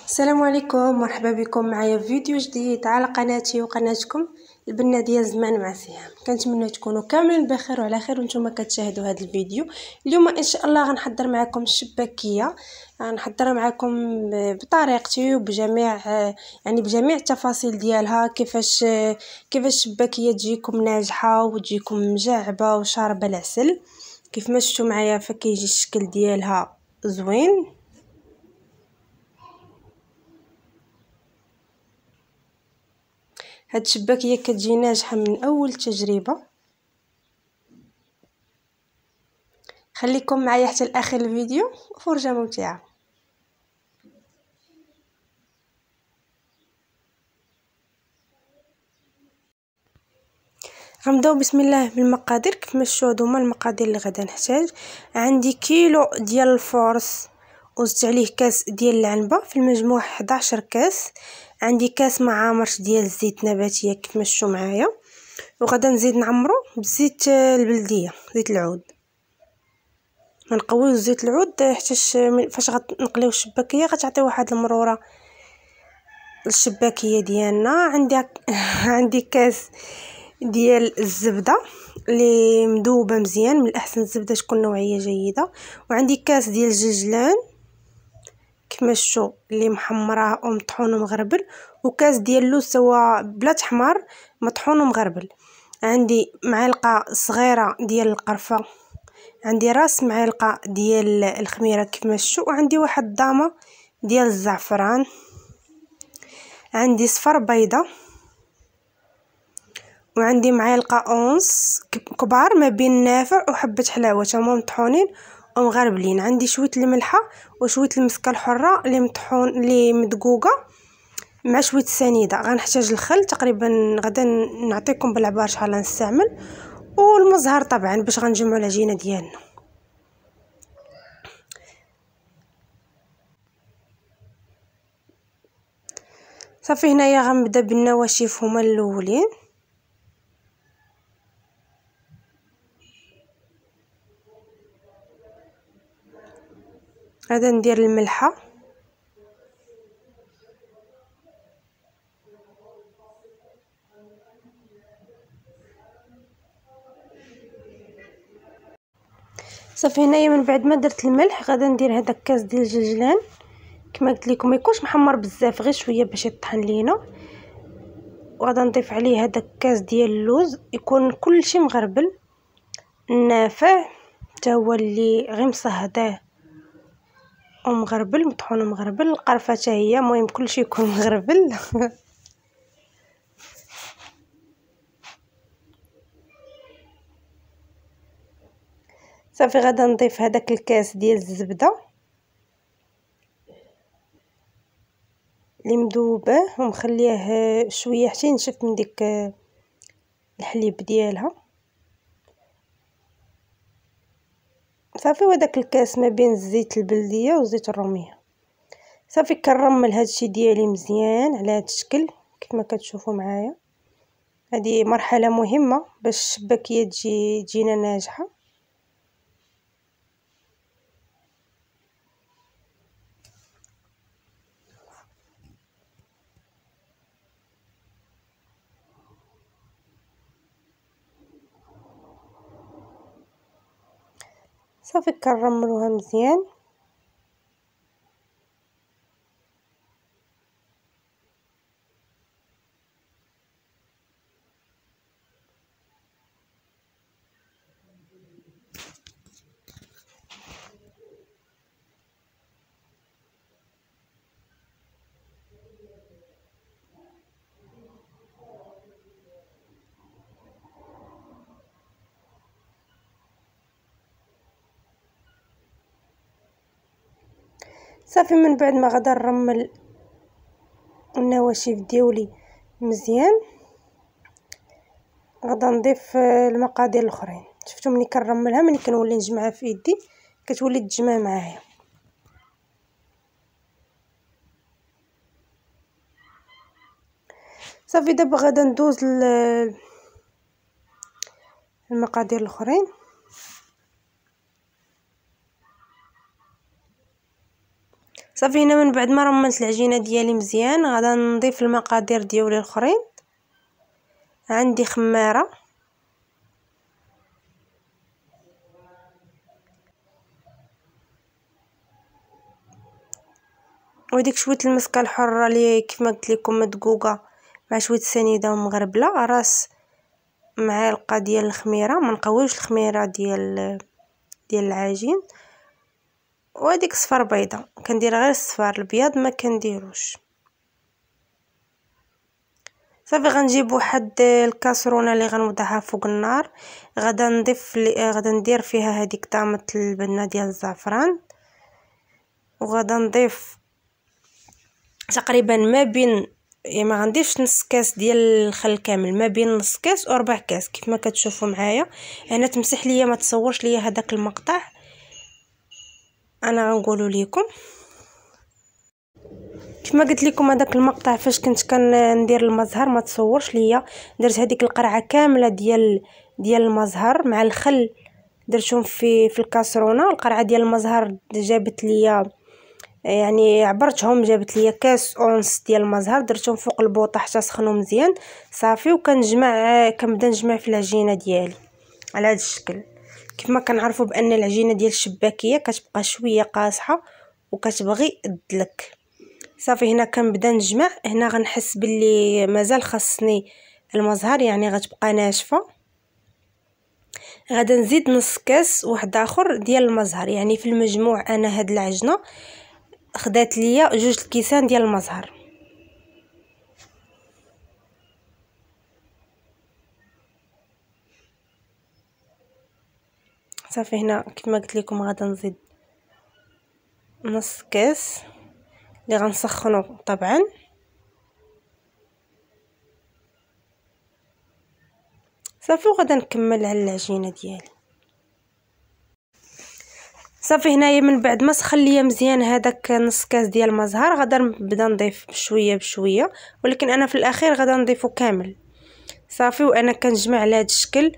السلام عليكم، مرحبا بكم معايا في فيديو جديد على قناتي وقناتكم البنه ديال زمان مع سهام. كنتمنى تكونوا كاملين بخير وعلى خير وانتم كتشاهدوا هذا الفيديو. اليوم ان شاء الله غنحضر معكم الشباكيه، غنحضرها معكم بطريقتي وبجميع بجميع التفاصيل ديالها، كيفاش الشباكيه تجيكم ناجحه وتجيكم مجعبه وشاربه العسل كيف ما شفتوا معايا. فكيجي الشكل ديالها زوين. هاد الشباكيه كتجي ناجحه من اول تجربه. خليكم معايا حتى لاخر الفيديو، فرجه ممتعه. غنبداو بسم الله بالمقادير. كيف ما شفتوا هادو هما المقادير اللي غادا نحتاج. عندي كيلو ديال الفورص وزدت عليه كاس ديال العنبه، في المجموع 11 كاس. عندي كاس معامرش ديال الزيت نباتيه كيف ما شفتوا معايا، وغادا نزيد نعمرو بزيت البلديه، زيت العود. غنقويو زيت العود حتى فاش غنقليو الشباكيه غتعطي واحد المروره الشباكيه ديالنا. عندي كاس ديال الزبده اللي مذوبه مزيان، من الاحسن الزبده تكون نوعيه جيده. وعندي كاس ديال الجلجلان كما شفتوا اللي محمره ومطحون ومغربل، وكاس ديال اللوز سوا بلا تحمر مطحون ومغربل. عندي معلقه صغيره ديال القرفه، عندي راس معلقه ديال الخميره كيف ما شفتوا، وعندي واحد الضامه ديال الزعفران. عندي صفر بيضه، وعندي معلقه اونس كبار ما بين نافع وحبه حلاوه هما مطحونين ومغربلين. عندي شويه الملحه وشويه المسكه الحره اللي مدقوقه مع شويه السنيده. غنحتاج الخل تقريبا، غدا نعطيكم بالعبار شحال غنستعمل، والمزهر طبعا باش غنجمعوا العجينه ديالنا. صافي هنايا غنبدا بالنواشف هما الاولين. غادا ندير الملحه، صافي هنايا من بعد ما درت الملح غادا ندير هذا الكاس ديال الجلجلان كما قلت لكم، ما يكونش محمر بزاف، غير شويه باش يطحن لينا. وغادا نضيف عليه هذا الكاس ديال اللوز، يكون كلشي مغربل. النافع حتى هو اللي غير مصهداه ومغربل، مطحون ومغربل. القرفه حتى هي، المهم كلشي يكون مغربل. صافي غادا نضيف هذاك الكاس ديال الزبده اللي مذوبه ومخليه شويه حتى ينشف من ديك الحليب ديالها. صافي وداك الكاس ما بين الزيت البلديه وزيت الروميه. صافي كنرمل هادشي ديالي مزيان على هاد الشكل كيف ما كتشوفوا معايا. هذه مرحله مهمه باش الشباكيه تجينا ناجحه. صافي كنرملوها مزيان. صافي من بعد ما غادا نرمل النواشف ديالي مزيان، غادا نضيف المقادير الاخرين. شفتوا ملي كنرملها، ملي كنولي نجمعها في يدي كتولي تجمع معايا. صافي دابا غادا ندوز المقادير الاخرين. صافي هنا من بعد ما رملت العجينه ديالي مزيان غادا نضيف المقادير ديالي الاخرين. عندي خماره، وديك شويه المسكه الحره اللي كيف ما قلت لكم مدقوقه مع شويه سنيده ومغربله، راس معلقه ديال الخميره، ما نقويوش الخميره ديال العجين، وهذيك صفر بيضه كندير غير الصفار، الابيض ما كنديروش. صافي غنجيب واحد الكاسرونه اللي غنوضعها فوق النار، غادا ندير فيها هذيك طامه البنه ديال الزعفران، وغادا نضيف تقريبا ما بين ما غنديرش نص كاس ديال الخل كامل، ما بين نص كاس وربع كاس كيف ما كتشوفوا معايا. هنا تمسح ليا ما تصورش ليا هذاك المقطع، انا غنقولوا لكم كيف ما قلت لكم هذاك المقطع فاش كنت كندير المزهر ما تصورش ليا. درت هذيك القرعه كامله ديال المزهر مع الخل، درتهم في الكاسرونه. القرعه ديال المزهر جابت ليا يعني عبرتهم، جابت ليا كاس اونس ديال المزهر، درتهم فوق البوطه حتى سخنوا مزيان. صافي كنبدا نجمع في العجينه ديالي على هذا الشكل. كيف ما كنعرفوا بان العجينه ديال الشباكيه كتبقى شويه قاصحه وكتبغي تدلك. صافي هنا كنبدا نجمع، هنا غنحس باللي مازال خاصني المزهر يعني غتبقى ناشفه. غادا نزيد نص كاس واحد اخر ديال المزهر، يعني في المجموع انا هاد العجنه خدات ليا 2 الكيسان ديال المزهر. صافي هنا كيف ما قلت لكم غادا نزيد نص كاس اللي غنسخنو طبعا. صافي وغادا نكمل على العجينه ديالي. صافي هنايا من بعد ما سخن ليا مزيان هذاك نص كاس ديال المزهر غادا نبدا نضيف بشويه بشويه، ولكن انا في الاخير غادا نضيفو كامل. صافي وانا كنجمع على هذا الشكل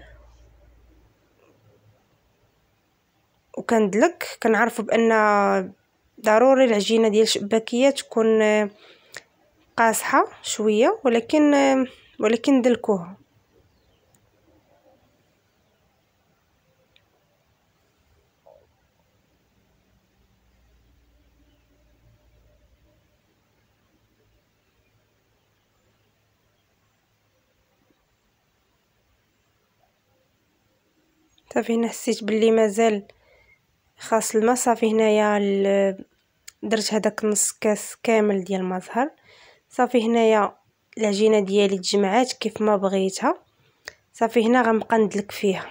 وكندلك. كنعرفوا بان ضروري العجينه ديال الشباكيه تكون قاصحه شويه، ولكن دلكوها. صافي هنا حسيت باللي مازال خاص الماء. صافي هنايا درت هذاك نص كاس كامل ديال المزهر. صافي هنايا العجينه ديالي تجمعات كيف ما بغيتها. صافي هنا غنبقى ندلك فيها.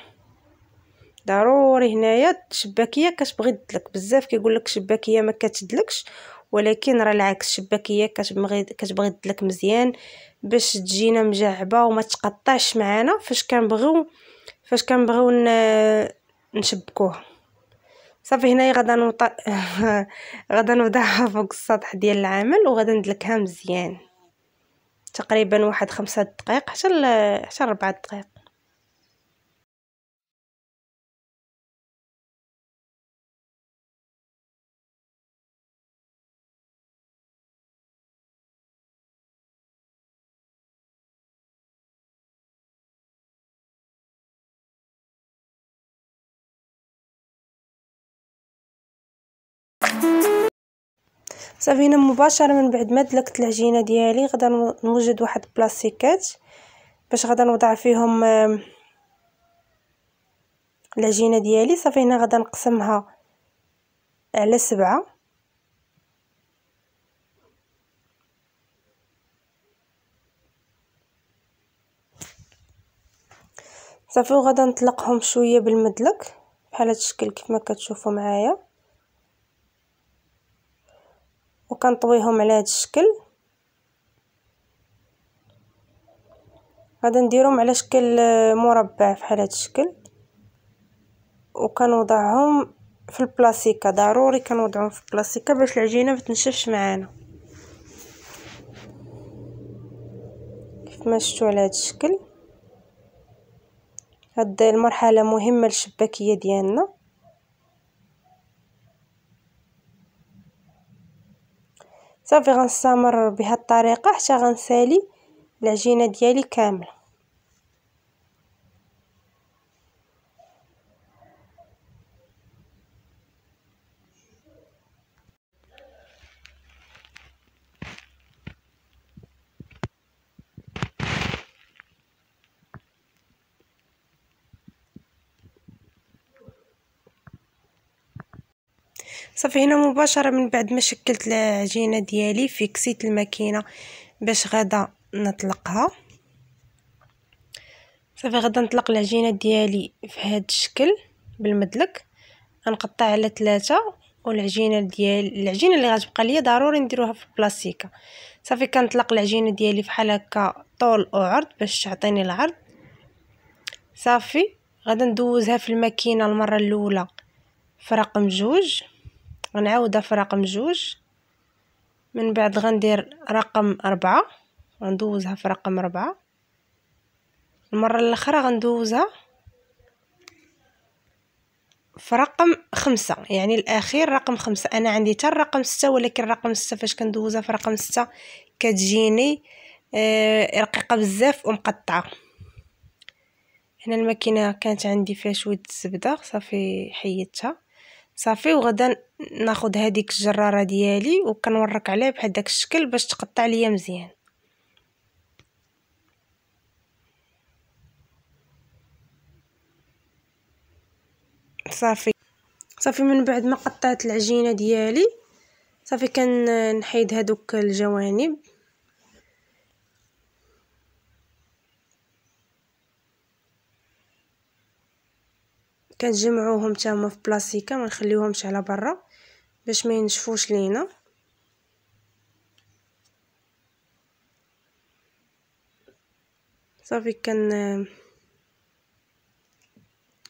ضروري هنايا الشباكيه كتبغي تدلك بزاف، كيقول لك الشباكيه ما كتدلكش، ولكن راه العكس، الشباكيه كتبغي تدلك مزيان باش تجينا مجعبه وما تقطعش معانا فاش كنبغيو نشبكوها. صافي هنايا غادا نوضعها فوق السطح ديال العمل وغادا ندلكها مزيان تقريبا واحد 5 دقائق حتى 4 دقائق. صافي هنا مباشره من بعد ما دلكت العجينه ديالي غادا نوجد واحد بلاستيكات باش غادا نوضع فيهم العجينه ديالي. صافي هنا غادا نقسمها على 7. صافي وغادا نطلقهم شويه بالمدلك بحال هذا الشكل كيف ما كتشوفوا معايا، وكنطويهم على هذا الشكل. غادا نديرهم على شكل مربع بحال هذا الشكل، وكنوضعهم في البلاستيكه. ضروري كنوضعهم في البلاستيكه باش العجينه ما تنشفش معانا كيف ما شفتوا على هذا الشكل. هاد المرحله مهمه للشباكيه ديالنا. صافي غنستمر بهذه الطريقه حتى غنسالي العجينه ديالي كامله. صافي هنا مباشره من بعد ما شكلت العجينه ديالي فيكسيت الماكينه باش غادا نطلقها. صافي غادا نطلق العجينه ديالي في هذا الشكل بالمدلك، غنقطع على 3 والعجينه العجينه اللي غتبقى ليا ضروري نديروها في البلاستيكه. صافي كنطلق العجينه ديالي فحال هكا طول وعرض باش تعطيني العرض. صافي غادا ندوزها في الماكينه المره الاولى في رقم 2، غنعاودها في رقم 2، من بعد غندير رقم 4، غندوزها في رقم 4، المره الاخرى غندوزها في رقم 5، يعني الاخير رقم 5. انا عندي حتى الرقم 6، ولكن رقم 6 فاش كندوزها في رقم 6 كتجيني رقيقه بزاف ومقطعه. هنا الماكينه كانت عندي فيها شويه الزبده، صافي حيدتها. صافي وغدا ناخذ هذيك الجراره ديالي وكنورك عليها بحال داك الشكل باش تقطع ليا مزيان. صافي من بعد ما قطعت العجينه ديالي صافي كنحيد هذوك الجوانب، كنجمعوهم تما في بلاصيكه ما نخليوهمش على برا باش ما ينشفوش لينا. صافي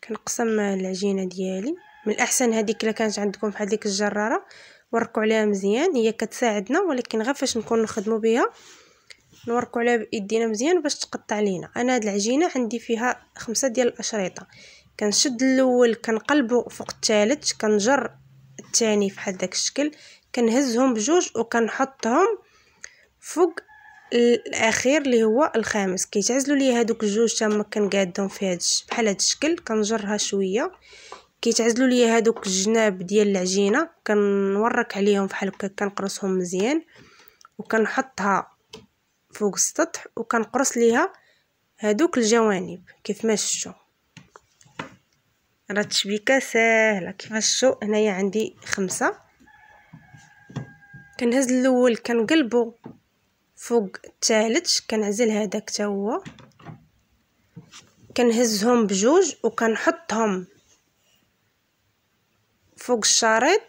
كنقسم العجينه ديالي. من الاحسن هذيك الا كانت عندكم بحال ديك الجراره وركوا عليها مزيان، هي كتساعدنا ولكن غير فاش نكون نخدموا بها نوركوا عليها بايدينا مزيان باش تقطع لينا. انا هاد العجينه عندي فيها 5 ديال الاشرطه، كنشد الاول كنقلبو فوق الثالث، كنجر الثاني بحال داك الشكل، كنهزهم بجوج وكنحطهم فوق الاخير اللي هو الخامس. كيتعزلوا لي هادوك الجوج تما كنقادهم في هاد بحال هاد الشكل، كنجرها شويه كيتعزلوا لي هادوك الجناب ديال العجينه، كنورك عليهم بحال هكا كنقرصهم مزيان وكنحطها فوق السطح وكنقرص ليها هادوك الجوانب كيف ما شفتوا. راه التشبيكه ساهله كيف ما شفتوا. هنايا عندي 5، كنهز الاول كنقلبو فوق الثالث، كنعزل هذاك حتى هو، كنهزهم بجوج وكنحطهم فوق الشريط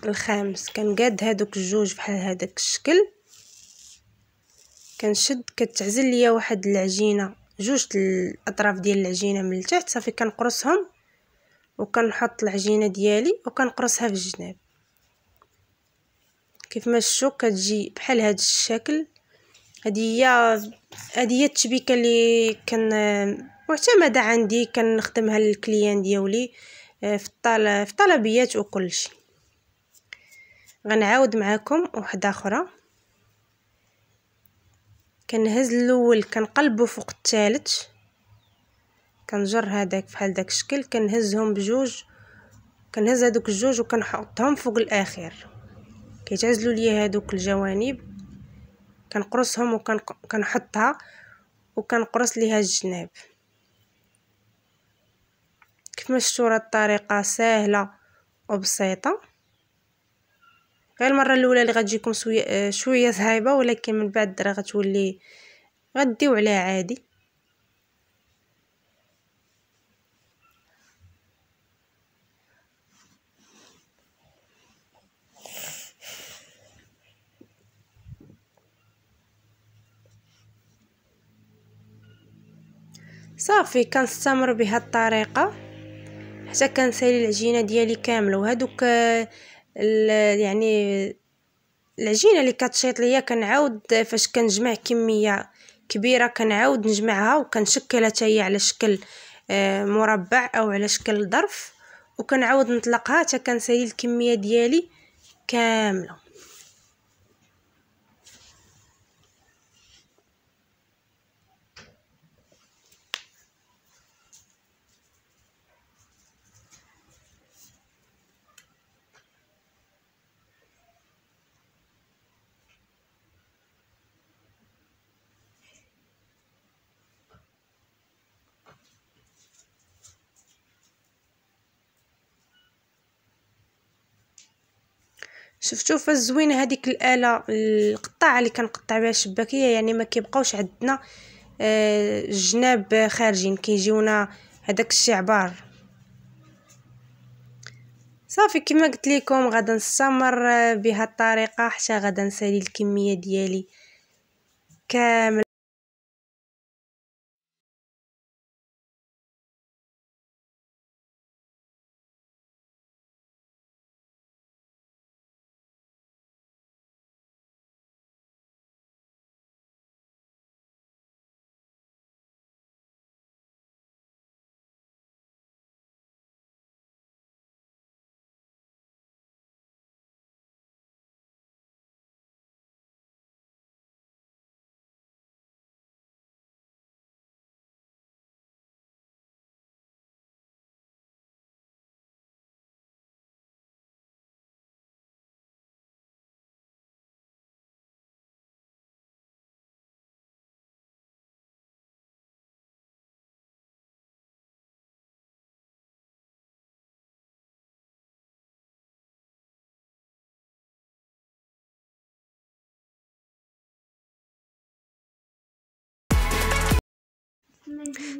الخامس، كنقاد هادوك الجوج بحال هذاك الشكل، كنشد كتعزل ليا واحد العجينه جوج الاطراف ديال العجينه من التحت. صافي كنقرصهم وكنحط العجينه ديالي وكنقرصها في الجناب كيف ما شفتوا، كتجي بحال هذا الشكل. هذه هي التشبيكه اللي معتمده عندي، كنخدمها للكليان ديالي في الطلبيات وكل شيء. غنعاود معكم وحده اخرى. كنهز الاول كنقلبو فوق الثالث، كنجر هذاك بحال داك الشكل، كنهزهم بجوج، كنهز هذوك الجوج وكنحطهم فوق الاخير، كيتعزلوا لي هذوك الجوانب، كنقرصهم وكنحطها وكنقرص ليها الجناب كيف ما شفتوا. راه الطريقه سهله وبسيطه، غير المره الاولى اللي غتجيكم شويه صعيبه، ولكن من بعد راه غتولي غديو عليها عادي. صافي كنستمر بهذه الطريقه حتى كنسالي العجينه ديالي كامله. وهذوك يعني العجينه اللي كتشيط ليا كنعاود فاش كنجمع كميه كبيره كنعاود نجمعها وكنشكلها حتى هي على شكل مربع او على شكل ظرف، وكنعاود نطلقها حتى كنسالي الكميه ديالي كامله. شفتوا فزوينه هذيك الاله القطاعه اللي كنقطع بها الشباكيه، يعني ما كيبقاوش عندنا الجناب خارجين، كيجيونا هذاك الشعبار. صافي كما قلت لكم غادا نستمر بهذه الطريقه حتى غادا نسالي الكميه ديالي كامل.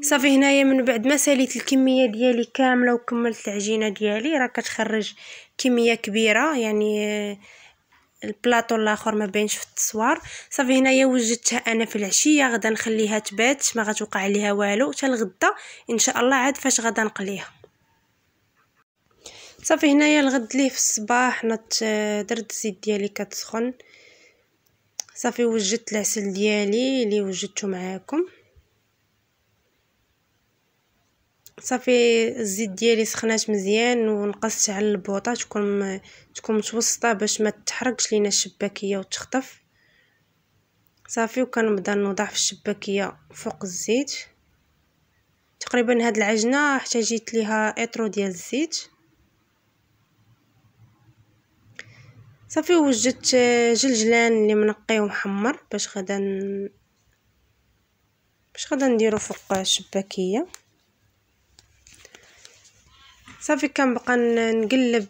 صافي هنايا من بعد ما ساليت الكميه ديالي كامله وكملت العجينه ديالي، راه كتخرج كميه كبيره، يعني البلاطو الاخر ما بينش في التصوير. صافي هنايا وجدتها انا في العشيه، غدا نخليها تبات، ما غتوقع عليها والو حتى الغدا ان شاء الله عاد فاش غدا نقليها. صافي هنايا الغد ليه في الصباح درت الزيت ديالي كتسخن. صافي وجدت العسل ديالي اللي وجدته معاكم. صافي الزيت ديالي سخنات مزيان ونقصت على البوطه تكون متوسطه باش ما تحرقش لينا الشباكيه وتخطف. صافي وكنبدا نوضع في الشباكيه فوق الزيت. تقريبا هاد العجنه احتاجيت ليها اطرو ديال الزيت. صافي وجدت جلجلان اللي منقي ومحمر باش غدا نديرو فوق الشباكيه. صافي كنبقى نقلب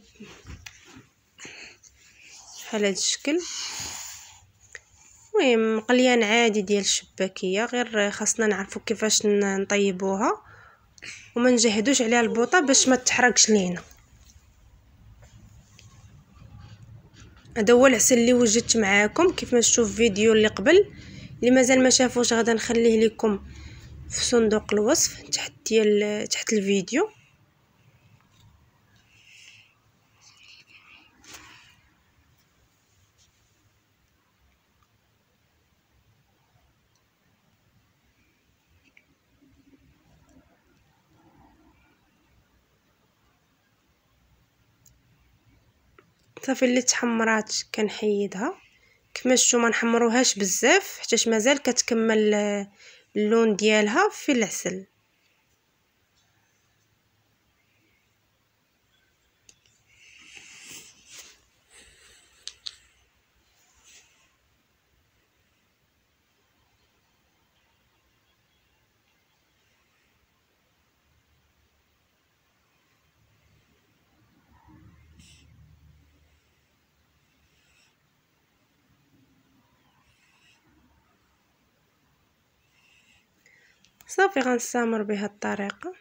بحال هذا الشكل. المهم قليان عادي ديال الشباكيه، غير خاصنا نعرفوا كيفاش نطيبوها وما نجهدوش عليها البوطه باش ما تحرقش لينا. هذا هو العسل اللي وجدت معاكم كيف ما شفتوا في الفيديو اللي قبل. اللي مازال ما شافوش غدا نخليه لكم في صندوق الوصف تحت الفيديو. صافي اللي تحمرات كنحيدها كما شفتوا، ما نحمروهاش بزاف حتى مازال كتكمل اللون ديالها في العسل. صافي غنستمر بهذه الطريقه.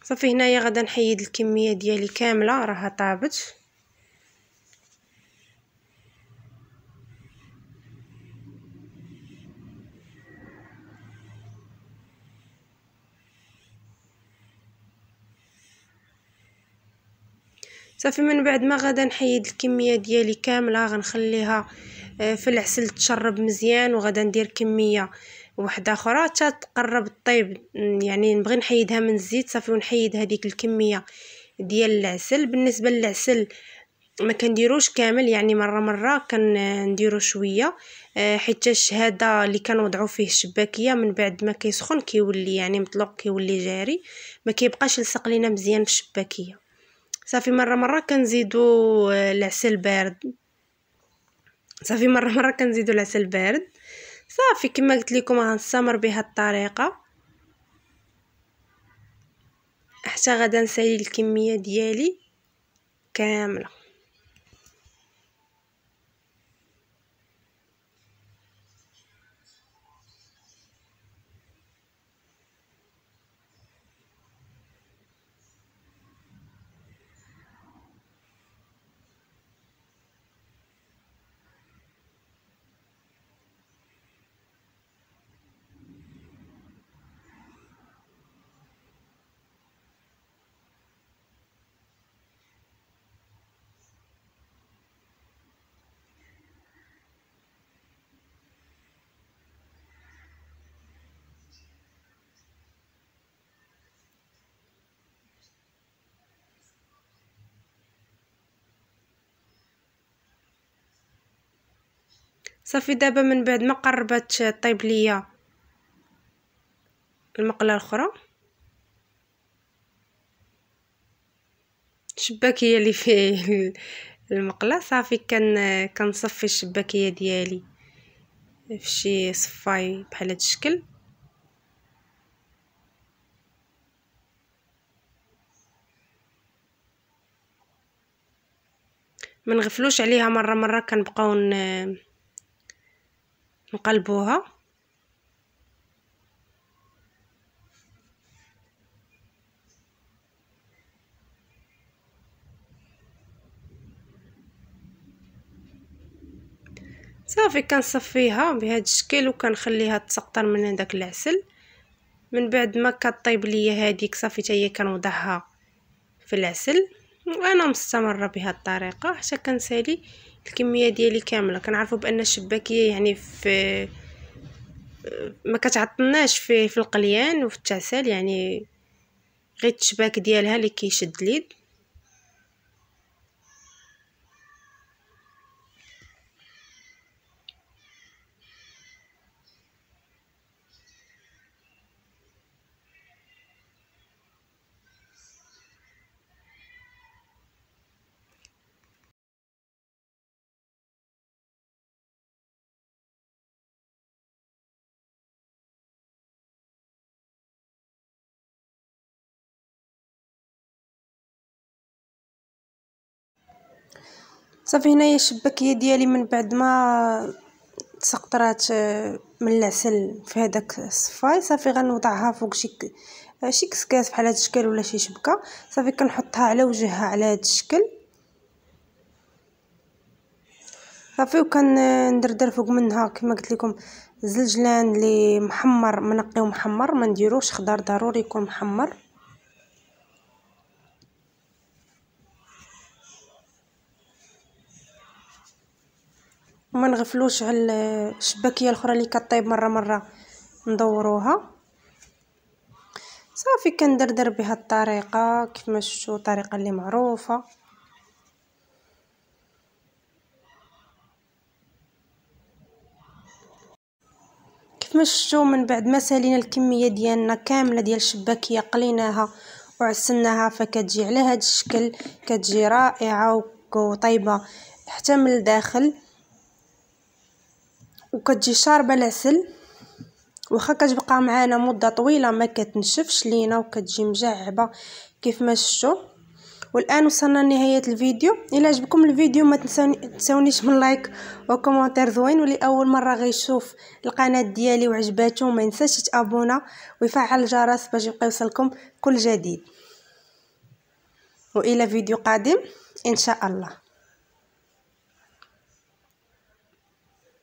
صافي هنايا غدا نحيد الكميه ديالي كامله راها طابت. صافي من بعد ما غدا نحيد الكميه ديالي كامله غنخليها في العسل تشرب مزيان، وغدا ندير كميه واحده اخرى حتى تقرب طيب، يعني نبغي نحيدها من الزيت. صافي ونحيد هذيك الكميه ديال العسل. بالنسبه للعسل ما كنديروش كامل، يعني مره كنديرو شويه، حيت هذا اللي كنوضعوا فيه الشباكيه من بعد ما كيسخن كيولي يعني مطلوق، كيولي جاري، ما كيبقاش لصق لينا مزيان في الشباكيه. صافي مره كنزيدو العسل بارد. صافي مره كنزيدو العسل بارد. صافي كما قلت لكم غنستمر بهذه الطريقه حتى غدا نسالي الكميه ديالي كامله. صافي دابا من بعد ما قربت طيب ليا المقله الاخرى، الشباكيه اللي فيه المقله، صافي كنصفي الشباكيه ديالي فشي صفاي بحال هذا الشكل. ما نغفلوش عليها مره مره، كنبقاو نقلبوها. صافي كنصفيها بهذا الشكل وكنخليها تسقطر من هذاك العسل. من بعد ما كطيب ليا هذيك صافي حتى هي كنوضعها في العسل، وانا مستمره بهذه الطريقه حتى كنسالي الكميه ديالي كامله. كنعرفوا بان الشباكيه يعني في ما كتعطلناش في القليان وفي التعسل، يعني غير التشباك ديالها اللي كيشد اليد. صافي هنايا الشباكيه ديالي من بعد ما تسقطرات من العسل في هذاك الصفاي، صافي غنوضعها فوق شي كسكاس بحال هذا الشكل ولا شي شبكه. صافي كنحطها على وجهها على هذا الشكل صافي، وكندردر فوق منها كما قلت لكم الزلجلان اللي محمر، منقيو محمر، ما نديروش خضر، ضروري يكون محمر. وما نغفلوش على الشباكيه الاخرى اللي كطيب مره مره ندوروها. صافي كندردر بهذه الطريقه كيف ما شفتوا، الطريقه اللي معروفه. كيف ما شفتوا من بعد ما سالينا الكميه ديالنا كامله ديال الشباكيه قليناها وعسلناها، فكتجي على هذا الشكل، كتجي رائعه وطيبه حتى من الداخل، وكتجي شاربه العسل. واخا كتبقى معانا مده طويله ما كتنشفش لينا وكتجي مجعبه كيف ما شفتوا. والان وصلنا لنهايه الفيديو. الا عجبكم الفيديو ما تنسونيش من لايك وكومنتير زوين، واللي اول مره غيشوف القناه ديالي وعجباتو ما ينساش يتابونا ويفعل الجرس باش يبقى يوصلكم كل جديد. والى فيديو قادم ان شاء الله.